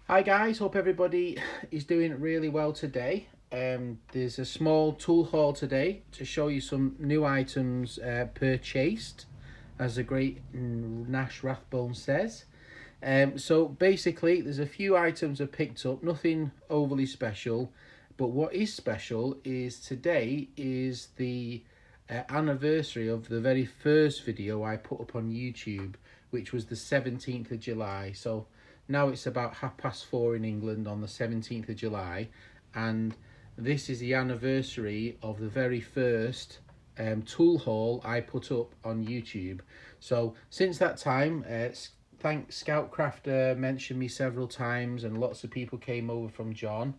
Hi guys, hope everybody is doing really well today. There's a small tool haul today to show you some new items purchased, as the great Nash Rathbone says. So basically, there's a few items I picked up, nothing overly special, but what is special is today is the anniversary of the very first video I put up on YouTube, which was the 17th of July. So now it's about 4:30 in England on the 17th of July, and this is the anniversary of the very first tool haul I put up on YouTube. So since that time, thanks Scoutcraft mentioned me several times, and lots of people came over from John.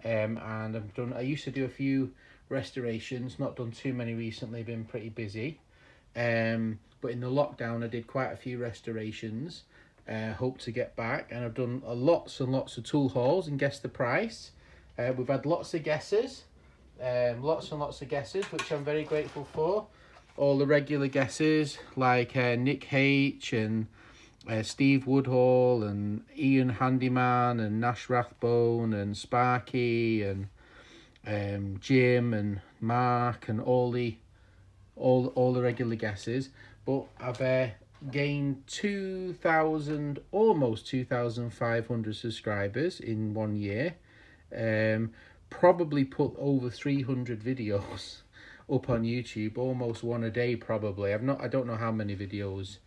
And I used to do a few restorations, not done too many recently, been pretty busy. But in the lockdown I did quite a few restorations. Hope to get back, and I've done lots and lots of tool hauls and guess the price. We've had lots of guesses, lots and lots of guesses, which I'm very grateful for. All the regular guesses like Nick H and Steve Woodhall and Ian Handyman and Nash Rathbone and Sparky and Jim and Mark and all the regular guesses. But I've gained 2,000, almost 2,500 subscribers in 1 year. Probably put over 300 videos up on YouTube, almost one a day probably. I don't know how many videos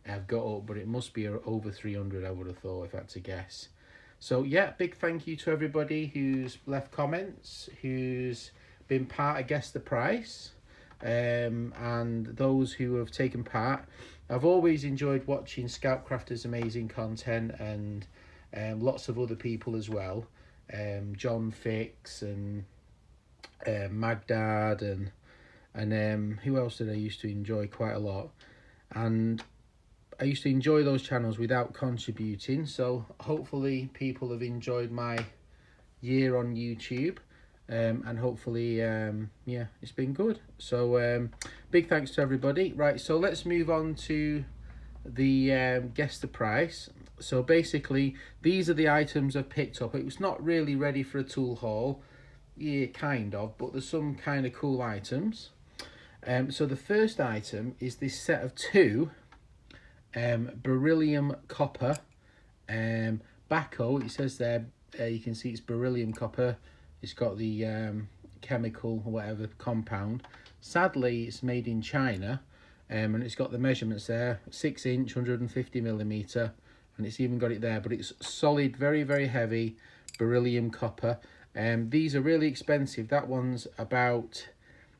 I've got up, but it must be over 300, I would have thought, if I had to guess. So yeah, big thank you to everybody who's left comments, who's been part of Guess the Price, and those who have taken part. I've always enjoyed watching Scoutcrafters' amazing content, and lots of other people as well. John Fix and Magdad and who else did I used to enjoy quite a lot. And I used to enjoy those channels without contributing, so hopefully people have enjoyed my year on YouTube, and hopefully yeah, it's been good. So big thanks to everybody. Right, so let's move on to the guess the price. So basically these are the items I've picked up. It was not really ready for a tool haul, yeah, kind of, but there's some kind of cool items. So the first item is this set of two beryllium copper backhoe. It says there, you can see it's beryllium copper. It's got the chemical or whatever compound. Sadly, it's made in China, and it's got the measurements there: 6 inch, 150 millimeter, and it's even got it there. But it's solid, very very heavy beryllium copper. These are really expensive. That one's about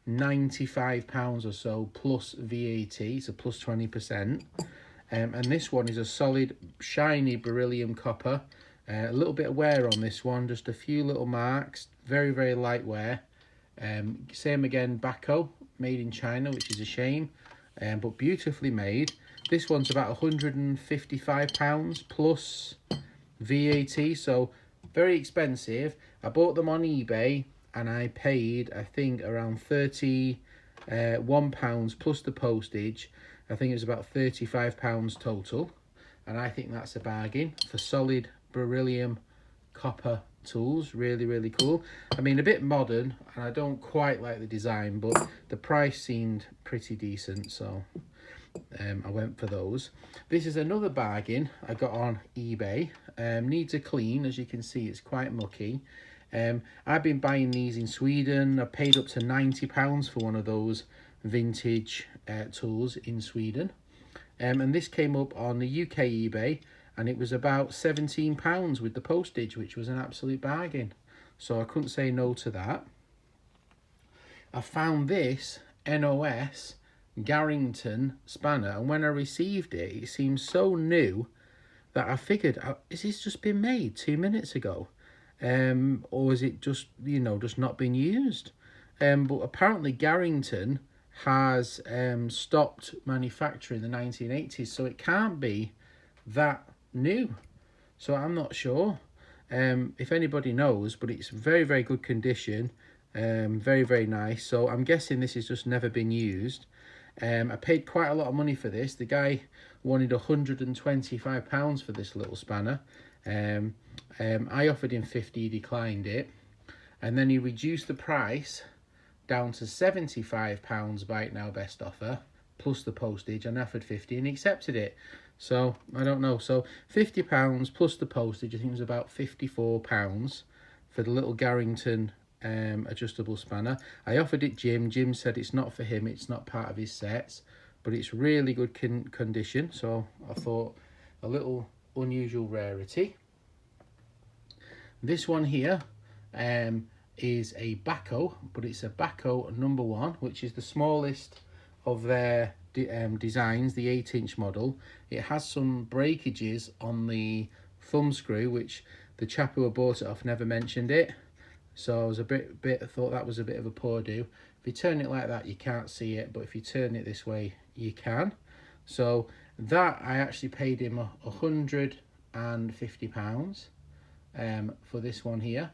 £95 or so plus VAT, so plus 20%. And this one is a solid shiny beryllium copper. A little bit of wear on this one, just a few little marks, very very light wear. Same again, backhoe, made in China, which is a shame, but beautifully made. This one's about £155 plus VAT, so very expensive. I bought them on eBay and I paid, I think, around £31 plus the postage. I think it was about £35 total, and I think that's a bargain for solid beryllium copper tools. Really really cool. I mean, a bit modern, and I don't quite like the design, but the price seemed pretty decent, so I went for those. This is another bargain I got on eBay. Needs a clean, as you can see, it's quite mucky. I've been buying these in Sweden. I paid up to £90 for one of those vintage tools in Sweden, and this came up on the UK eBay, and it was about £17 with the postage, which was an absolute bargain, so I couldn't say no to that. I found this NOS Garrington spanner, and when I received it, it seemed so new that I figured, is this just been made 2 minutes ago? Or is it just, just not been used? But apparently Garrington has stopped manufacturing in the 1980s, so it can't be that new. So I'm not sure if anybody knows, but it's very very good condition, very very nice. So I'm guessing this has just never been used. I paid quite a lot of money for this. The guy wanted £125 for this little spanner. I offered him 50, he declined it, and then he reduced the price down to £75 by it now best offer plus the postage, and offered 50 and he accepted it. So I don't know, so £50 plus the postage, I think it was about £54 for the little Garrington adjustable spanner. I offered it Jim. Jim said it's not for him, it's not part of his sets, but it's really good condition, so I thought a little unusual rarity. This one here is a Baco, but it's a Baco number 1, which is the smallest of their designs, the 8-inch model. It has some breakages on the thumb screw, which the chap who bought it off never mentioned it, so I was thought that was a bit of a poor do. If you turn it like that you can't see it, but if you turn it this way you can. So that I actually paid him £150 for this one here,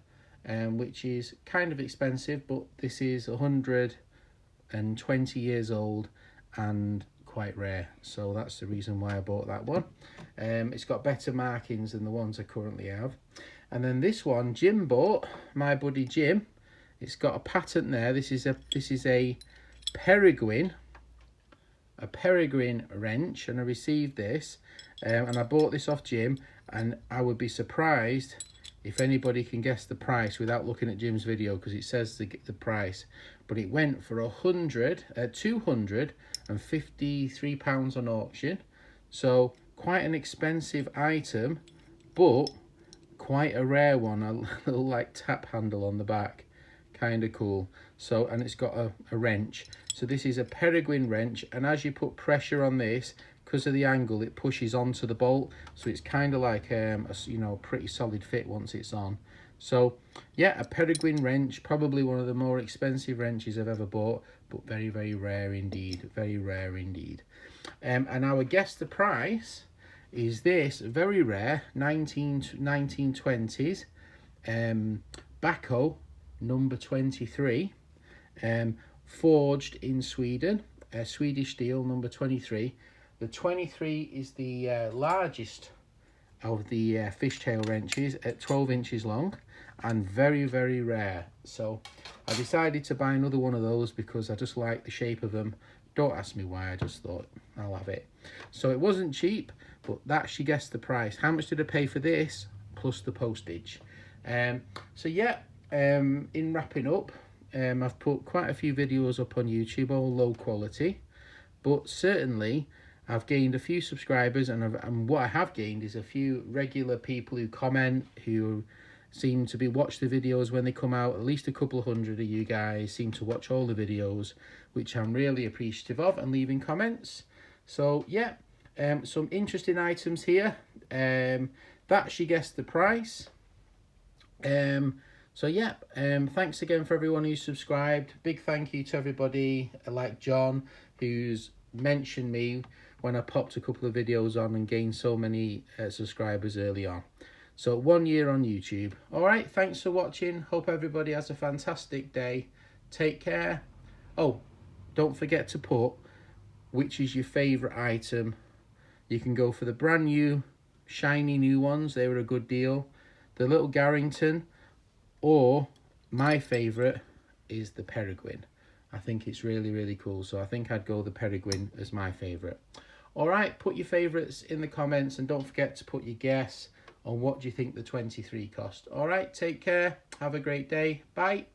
which is kind of expensive, but this is 120 years old and quite rare, so that's the reason why I bought that one. It's got better markings than the ones I currently have. And then this one Jim bought, my buddy Jim. It's got a patent there. This is a Peregrine wrench, and I received this, and I bought this off Jim, and I would be surprised if anybody can guess the price without looking at Jim's video, because it says the price, but it went for £253 on auction. So quite an expensive item, but quite a rare one. A little like tap handle on the back, kind of cool. So, and it's got a wrench. So this is a Peregrine wrench, and as you put pressure on this, because of the angle, it pushes onto the bolt, so it's kind of like a pretty solid fit once it's on. So yeah, a Peregrine wrench, probably one of the more expensive wrenches I've ever bought, but very, very rare indeed, very rare indeed. And I would guess the price is this very rare 1920s Baco number 23, forged in Sweden, Swedish steel, number 23. The 23 is the largest of the fishtail wrenches at 12 inches long and very, very rare. So I decided to buy another one of those because I just like the shape of them. Don't ask me why, I just thought I'll have it. So it wasn't cheap, but that, she guessed the price. How much did I pay for this plus the postage? So yeah, in wrapping up, I've put quite a few videos up on YouTube, all low quality, but certainly I've gained a few subscribers, and what I have gained is a few regular people who comment, who seem to watch the videos when they come out. At least a couple of hundred of you guys seem to watch all the videos, which I'm really appreciative of, and leaving comments. So yeah, some interesting items here. That, she guessed the price. So yeah, thanks again for everyone who's subscribed. Big thank you to everybody like John, who's mentioned me when I popped a couple of videos on and gained so many subscribers early on. So 1 year on YouTube. All right, thanks for watching. Hope everybody has a fantastic day. Take care. Oh, don't forget to put which is your favorite item. You can go for the brand new shiny new ones, they were a good deal, the little Garrington, or my favorite is the Peregrine. I think it's really, really cool, so I think I'd go the Peregrine as my favorite. All right, put your favorites in the comments, and don't forget to put your guess on what do you think the 23 cost. All right, take care, have a great day, bye.